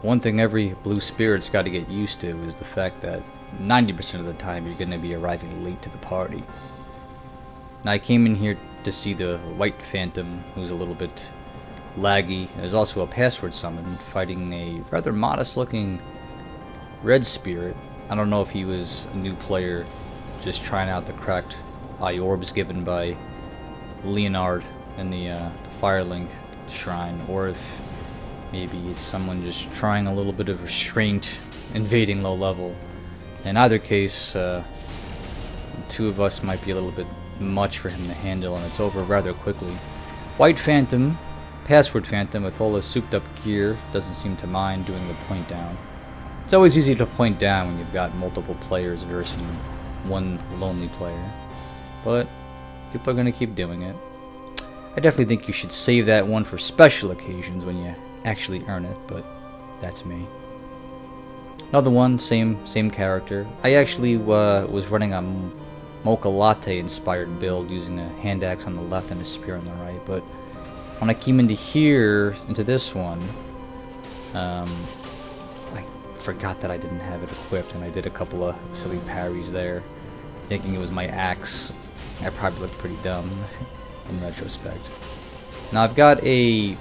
one thing every blue spirit's got to get used to is the fact that 90% of the time you're going to be arriving late to the party. Now I came in here to see the white phantom, who's a little bit laggy. There's also a password summon fighting a rather modest looking red spirit. I don't know if he was a new player just trying out the cracked eye orbs given by Leonard in the Firelink shrine, or if maybe it's someone just trying a little bit of restraint, invading low level. In either case, the two of us might be a little bit much for him to handle, and it's over rather quickly. White Phantom, Password Phantom, with all his souped up gear, doesn't seem to mind doing the point down. It's always easy to point down when you've got multiple players versus one lonely player, but people are going to keep doing it. I definitely think you should save that one for special occasions when you actually earn it, but that's me. Another one, same character. I actually was running a mocha latte inspired build using a hand axe on the left and a spear on the right, but when I came into this one, I forgot that I didn't have it equipped, and I did a couple of silly parries there, thinking it was my axe. I probably looked pretty dumb in retrospect. Now I've got a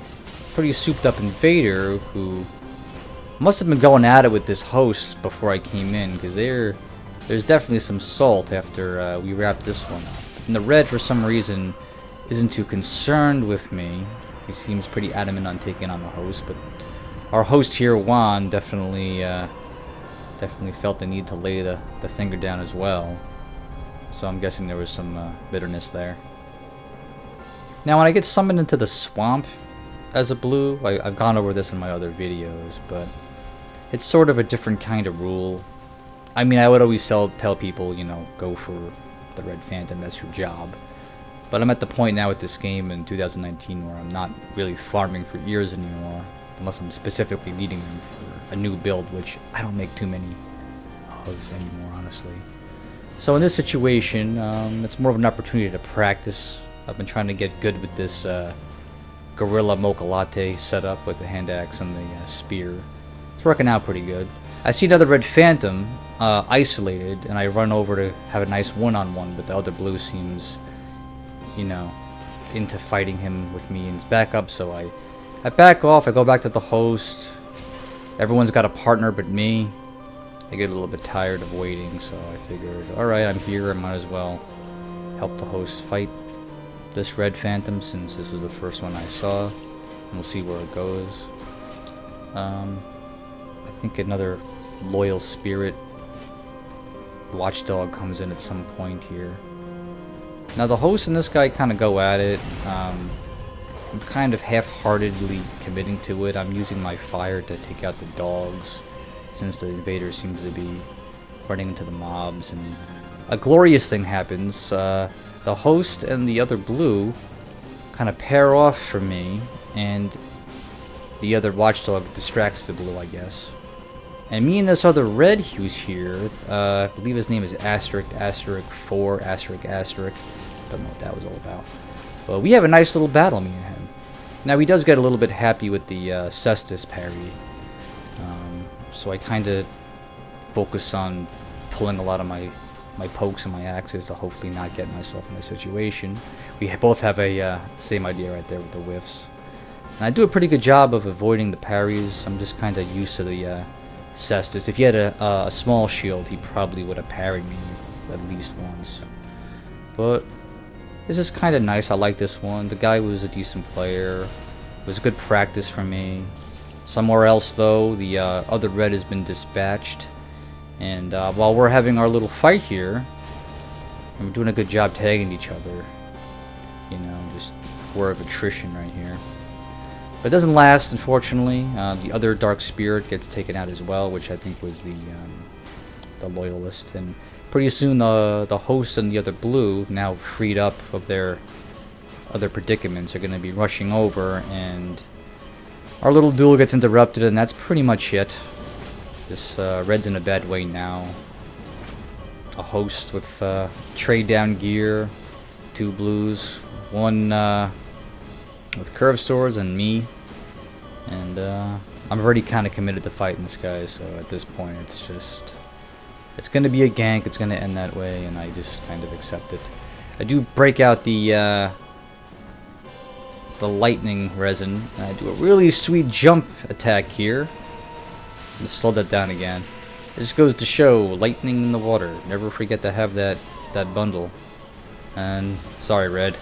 pretty souped up invader who must have been going at it with this host before I came in, because there's definitely some salt after we wrapped this one up. And the red, for some reason, isn't too concerned with me. He seems pretty adamant on taking on the host, but our host here, Juan, definitely felt the need to lay the finger down as well. So I'm guessing there was some bitterness there. Now when I get summoned into the swamp as a blue, I've gone over this in my other videos, but it's sort of a different kind of rule. I mean, I would always tell people, you know, go for the Red Phantom, that's your job. But I'm at the point now with this game in 2019 where I'm not really farming for ears anymore, unless I'm specifically needing them for a new build, which I don't make too many of anymore, honestly. So in this situation, it's more of an opportunity to practice. I've been trying to get good with this Gorilla Mocha Latte setup with the hand axe and the spear. It's working out pretty good. I see another Red Phantom isolated, and I run over to have a nice one-on-one, but the other blue seems, you know, into fighting him with me and his backup, so I back off, I go back to the host. Everyone's got a partner but me. I get a little bit tired of waiting, so I figured, alright, I'm here, I might as well help the host fight this Red Phantom, since this was the first one I saw, and we'll see where it goes. I think another loyal spirit watchdog comes in at some point here. Now the host and this guy kind of go at it. I'm kind of half-heartedly committing to it. I'm using my fire to take out the dogs, since the invader seems to be running into the mobs, and a glorious thing happens. The host and the other blue kind of pair off from me, and the other watchdog distracts the blue, I guess. And me and this other red who's here, I believe his name is asterisk 4 asterisk. Don't know what that was all about. But we have a nice little battle, me and him. Now he does get a little bit happy with the Cestus parry. So I kind of focus on pulling a lot of my pokes and my axes to hopefully not get myself in a situation. We both have a same idea right there with the whiffs. And I do a pretty good job of avoiding the parries. I'm just kind of used to the Cestus. If he had a small shield, he probably would have parried me at least once. But this is kind of nice. I like this one. The guy was a decent player. It was good practice for me. Somewhere else, though, the other red has been dispatched. And while we're having our little fight here, and we're doing a good job tagging each other. You know, just war of attrition right here. But it doesn't last, unfortunately. The other Dark Spirit gets taken out as well, which I think was the Loyalist. And pretty soon the host and the other blue, now freed up of their other predicaments, are going to be rushing over, and our little duel gets interrupted, and that's pretty much it. This red's in a bad way now. A host with trade down gear, 2 blues, one with curved swords, and me And I'm already kind of committed to fighting this guy, so at this point it's gonna be a gank, it's gonna end that way, and I just kind of accept it. I do break out the lightning resin, and I do a really sweet jump attack here. Let's slow that down again. It just goes to show, lightning in the water. Never forget to have that bundle. And sorry, Red.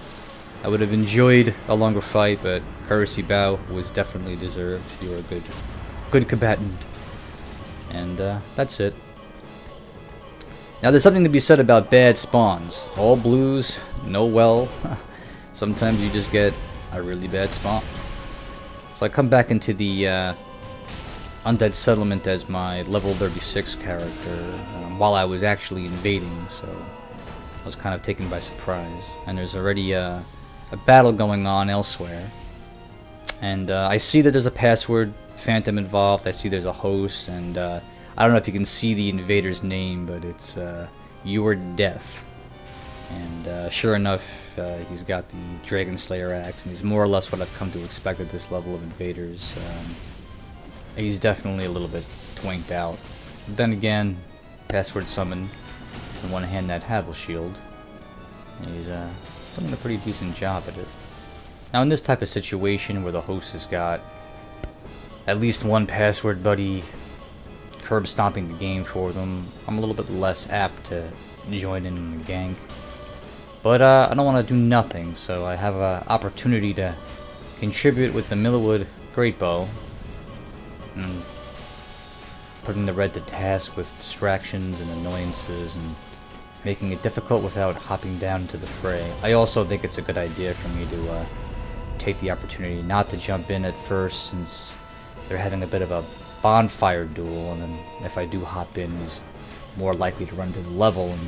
I would have enjoyed a longer fight, but courtesy bow was definitely deserved. You were a good combatant. And that's it. Now there's something to be said about bad spawns. All blues, no well. Sometimes you just get a really bad spawn. So I come back into the Undead Settlement as my level 36 character while I was actually invading, so I was kind of taken by surprise. And there's already a battle going on elsewhere. And I see that there's a password phantom involved. I see there's a host, and I don't know if you can see the invader's name, but it's Your Death. And sure enough, he's got the Dragon Slayer axe, and he's more or less what I've come to expect at this level of invaders. He's definitely a little bit twinked out. But then again, password summon, in one hand that Havel shield. He's doing a pretty decent job at it. Now in this type of situation where the host has got at least one password buddy curb stomping the game for them, I'm a little bit less apt to join in the gank. But I don't want to do nothing, so I have an opportunity to contribute with the Millwood Greatbow, and putting the red to task with distractions and annoyances and making it difficult without hopping down to the fray. I also think it's a good idea for me to take the opportunity not to jump in at first, since they're having a bit of a bonfire duel, and then if I do hop in, he's more likely to run to the level and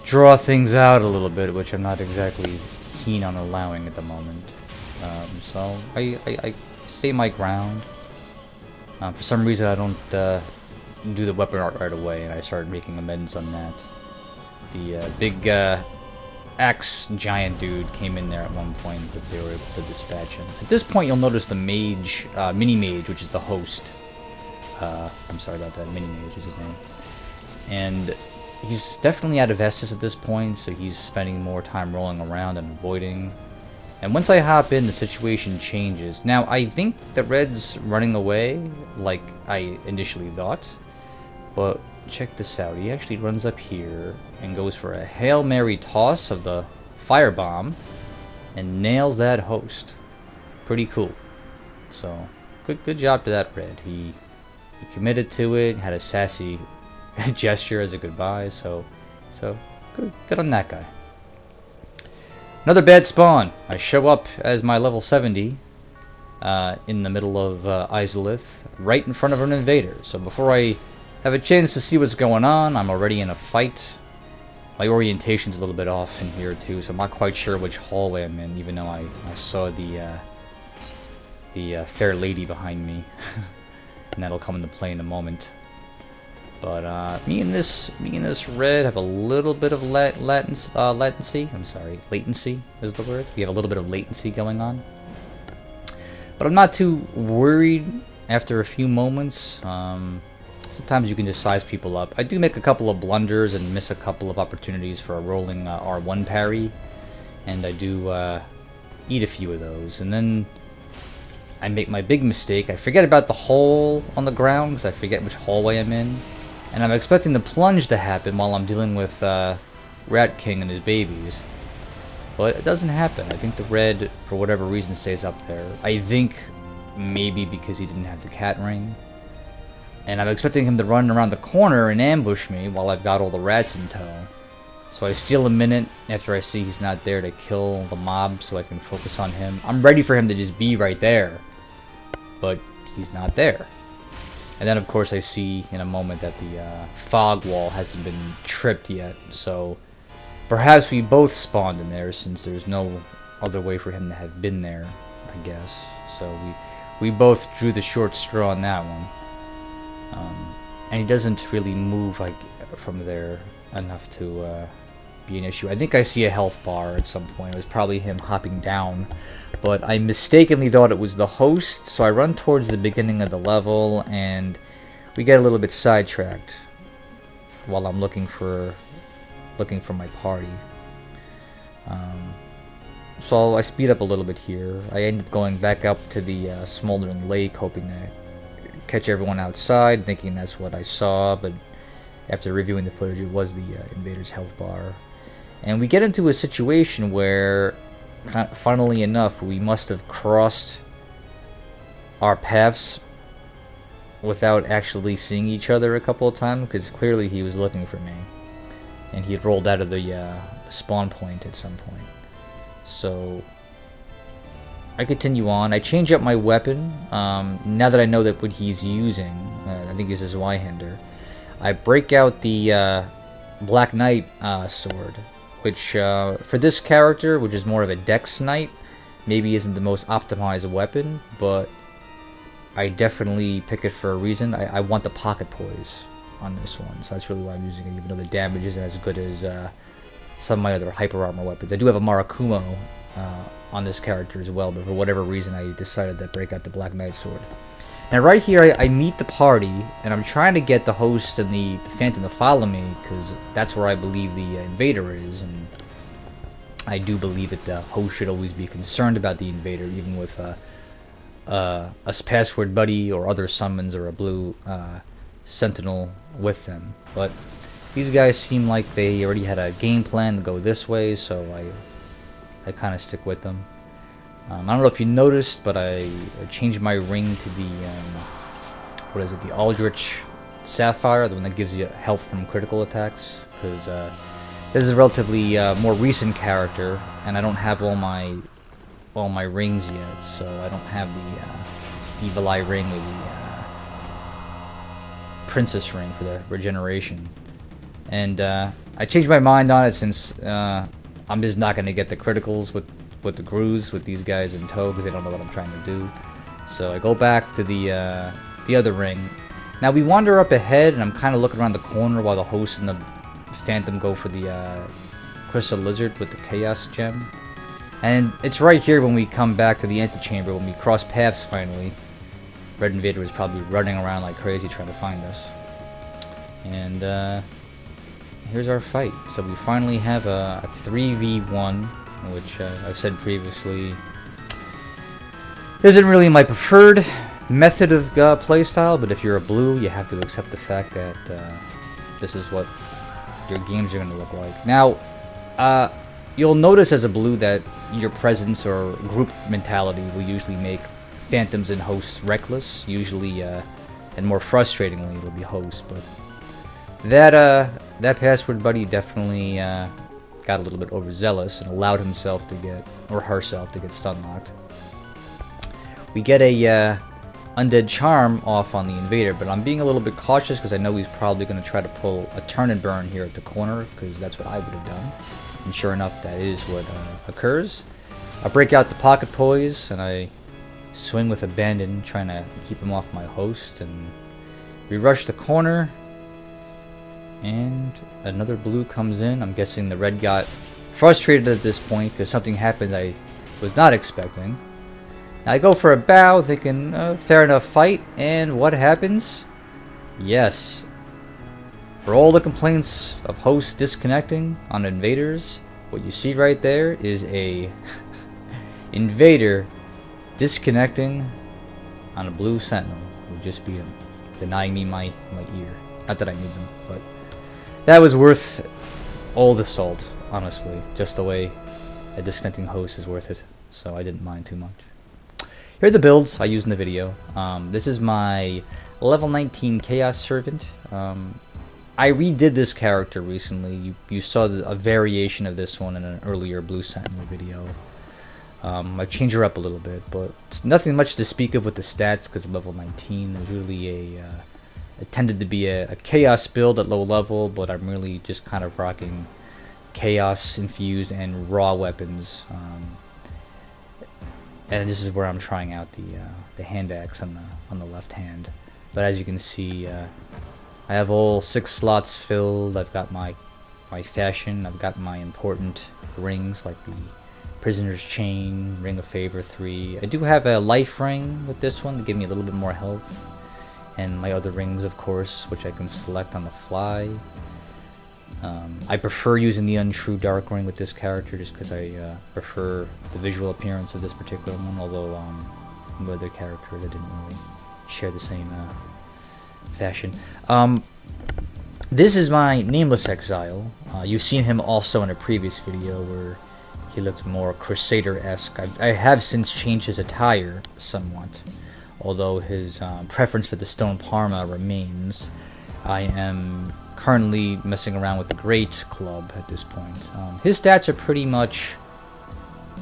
draw things out a little bit, which I'm not exactly keen on allowing at the moment. So I stay my ground. For some reason I don't do the weapon art right away, and I started making amends on that. The big axe giant dude came in there at one point, but they were able to dispatch him. At this point you'll notice the mage, mini-mage, which is the host. I'm sorry about that, mini-mage is his name. And he's definitely out of Estus at this point, so he's spending more time rolling around and avoiding. And once I hop in, the situation changes. Now, I think the red's running away, like I initially thought. But check this out. He actually runs up here and goes for a Hail Mary toss of the firebomb and nails that host. Pretty cool. So, good job to that red. He committed to it, had a sassy gesture as a goodbye, so good on that guy. Another bad spawn. I show up as my level 70 in the middle of Izalith, right in front of an invader. So before I have a chance to see what's going on, I'm already in a fight. My orientation's a little bit off in here too, so I'm not quite sure which hallway I'm in, even though I saw the fair lady behind me. And that'll come into play in a moment. But me and this red have a little bit of latency. I'm sorry, latency is the word. We have a little bit of latency going on. But I'm not too worried after a few moments. Sometimes you can just size people up. I do make a couple of blunders and miss a couple of opportunities for a rolling R1 parry. And I do eat a few of those. And then I make my big mistake. I forget about the hole on the ground because I forget which hallway I'm in. And I'm expecting the plunge to happen while I'm dealing with Rat King and his babies. But it doesn't happen. I think the red, for whatever reason, stays up there. I think maybe because he didn't have the cat ring. And I'm expecting him to run around the corner and ambush me while I've got all the rats in tow. So I steal a minute after I see he's not there to kill the mob so I can focus on him. I'm ready for him to just be right there. But he's not there. And then, of course, I see in a moment that the fog wall hasn't been tripped yet. So perhaps we both spawned in there, since there's no other way for him to have been there, I guess. So we both drew the short straw on that one. And he doesn't really move like from there enough to be an issue. I think I see a health bar at some point. It was probably him hopping down, but I mistakenly thought it was the host, so I run towards the beginning of the level, and we get a little bit sidetracked while I'm looking for my party. So I speed up a little bit here. I end up going back up to the smoldering lake, hoping to catch everyone outside, thinking that's what I saw, but after reviewing the footage, it was the invader's health bar. And we get into a situation where, funnily enough, we must have crossed our paths without actually seeing each other a couple of times, because clearly he was looking for me. And he had rolled out of the spawn point at some point. So I continue on. I change up my weapon. Now that I know that what he's using, I think is his Y-hander, I break out the Black Knight sword, which for this character, which is more of a Dex Knight, maybe isn't the most optimized weapon, but I definitely pick it for a reason. I want the pocket poise on this one, so that's really why I'm using it, even though the damage isn't as good as some of my other hyper armor weapons. I do have a Marakumo on this character as well, but for whatever reason I decided to break out the Black Knight sword. And right here I meet the party, and I'm trying to get the host and the Phantom to follow me, because that's where I believe the invader is, and I do believe that the host should always be concerned about the invader, even with a password buddy or other summons or a blue sentinel with them. But these guys seem like they already had a game plan to go this way, so I kind of stick with them. I don't know if you noticed, but I changed my ring to the what is it? The Aldrich Sapphire, the one that gives you health from critical attacks. Because this is a relatively more recent character, and I don't have all my rings yet, so I don't have the Evil Eye ring or the Princess ring for the regeneration. And I changed my mind on it, since I'm just not going to get the criticals with the Grooves with these guys in tow, because they don't know what I'm trying to do. So I go back to the other ring. Now we wander up ahead, and I'm kind of looking around the corner while the host and the Phantom go for the Crystal Lizard with the Chaos Gem. And it's right here when we come back to the antechamber, when we cross paths finally. Red Invader was probably running around like crazy trying to find us. And here's our fight. So we finally have a 3v1, which I've said previously isn't really my preferred method of playstyle, but if you're a blue, you have to accept the fact that this is what your games are going to look like. Now, you'll notice as a blue that your presence or group mentality will usually make Phantoms and hosts reckless. Usually, and more frustratingly, it'll be hosts. But that password buddy definitely got a little bit overzealous and allowed himself to get, or herself to get stun locked. We get a Undead Charm off on the invader, but I'm being a little bit cautious because I know he's probably going to try to pull a turn and burn here at the corner, because that's what I would have done. And sure enough, that is what occurs. I break out the pocket poise and I swing with abandon, trying to keep him off my host, and we rush the corner, and another blue comes in. I'm guessing the red got frustrated at this point because something happened I was not expecting. Now I go for a bow, thinking fair enough fight, and what happens? Yes, for all the complaints of hosts disconnecting on invaders, what you see right there is a invader disconnecting on a blue sentinel who just beat him, denying me my ear. Not that I need them, but that was worth all the salt, honestly. Just the way a disconnecting host is worth it, so I didn't mind too much. Here are the builds I used in the video. This is my level 19 Chaos Servant. I redid this character recently. You saw a variation of this one in an earlier Blue Sentinel video. I changed her up a little bit, but it's nothing much to speak of with the stats because of level 19. There's really it tended to be a Chaos build at low level, but I'm really just kind of rocking Chaos infused and raw weapons. And this is where I'm trying out the hand axe on the left hand. But as you can see, I have all 6 slots filled. I've got my my fashion. I've got my important rings like the Prisoner's Chain, Ring of Favor 3. I do have a life ring with this one to give me a little bit more health. And my other rings, of course, which I can select on the fly. I prefer using the Untrue Dark Ring with this character just because I prefer the visual appearance of this particular one, although the other characters I didn't really share the same fashion. This is my Nameless Exile. You've seen him also in a previous video where he looked more Crusader-esque. I have since changed his attire somewhat, although his preference for the Stone Parma remains. I am currently messing around with the Great Club at this point. His stats are pretty much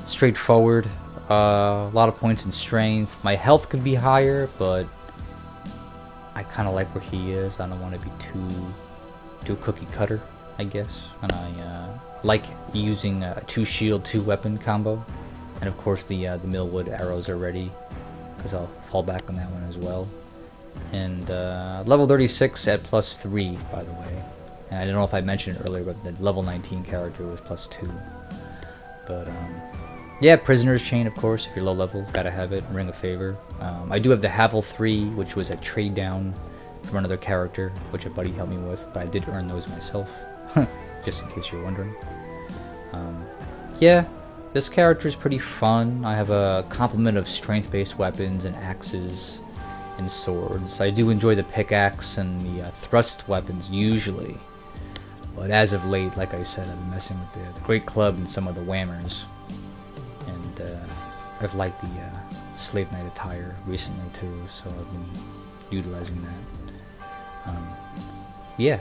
straightforward. A lot of points in strength. My health could be higher, but I kind of like where he is. I don't want to be too cookie cutter, I guess. And I like using a 2 shield, 2 weapon combo. And of course the Millwood arrows are ready, because I'll fall back on that one as well. And level 36 at +3, by the way. And I don't know if I mentioned it earlier, but the level 19 character was +2. But yeah, Prisoner's Chain, of course. If you're low level, gotta have it. Ring of Favor. I do have the Havel 3, which was a trade down from another character, which a buddy helped me with, but I did earn those myself, just in case you're wondering. Yeah, this character is pretty fun. I have a complement of strength-based weapons and axes and swords. I do enjoy the pickaxe and the thrust weapons usually, but as of late, like I said, I've been messing with the Great Club and some of the whammers, and I've liked the Slave Knight attire recently too, so I've been utilizing that. Yeah.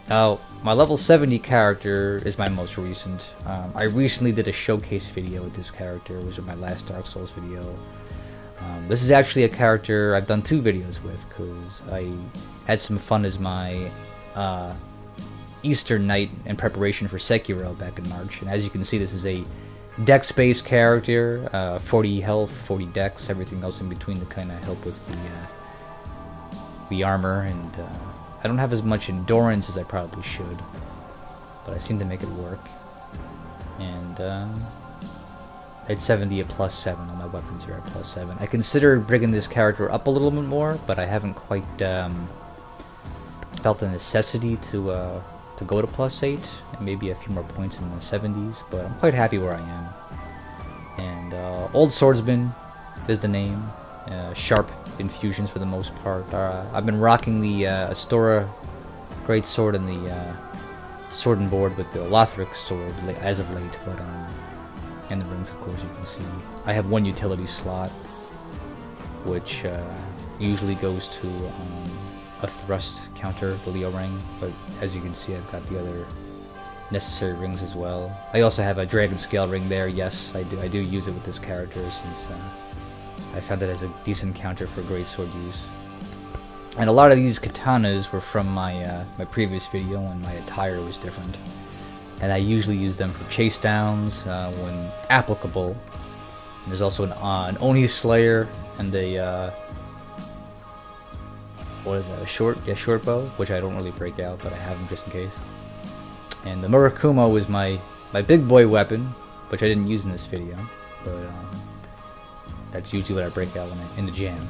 Now, my level 70 character is my most recent. I recently did a showcase video with this character. It was my last Dark Souls video. This is actually a character I've done 2 videos with, because I had some fun as my Easter night in preparation for Sekiro back in March. And as you can see, this is a dex-based character, 40 health, 40 dex, everything else in between to kind of help with the armor. And I don't have as much endurance as I probably should, but I seem to make it work. And at 70 at +7, all my weapons are at +7. I considered bringing this character up a little bit more, but I haven't quite felt the necessity to go to +8, and maybe a few more points in the 70s, but I'm quite happy where I am. And Old Swordsman is the name. Sharp infusions for the most part. I've been rocking the Astora Great Sword and the Sword and Board with the Lothric Sword as of late, but and the rings, of course, you can see. I have 1 utility slot, which usually goes to a thrust counter, the Leo ring, but as you can see, I've got the other necessary rings as well. I also have a Dragon Scale ring there. Yes, I do use it with this character, since I found it as a decent counter for greatsword use. And a lot of these katanas were from my my previous video when my attire was different. And I usually use them for chase downs when applicable. And there's also an Oni Slayer and a what is that? A short bow, which I don't really break out, but I have them just in case. And the Murakumo is my big boy weapon, which I didn't use in this video, but that's usually what I break out when in the jam.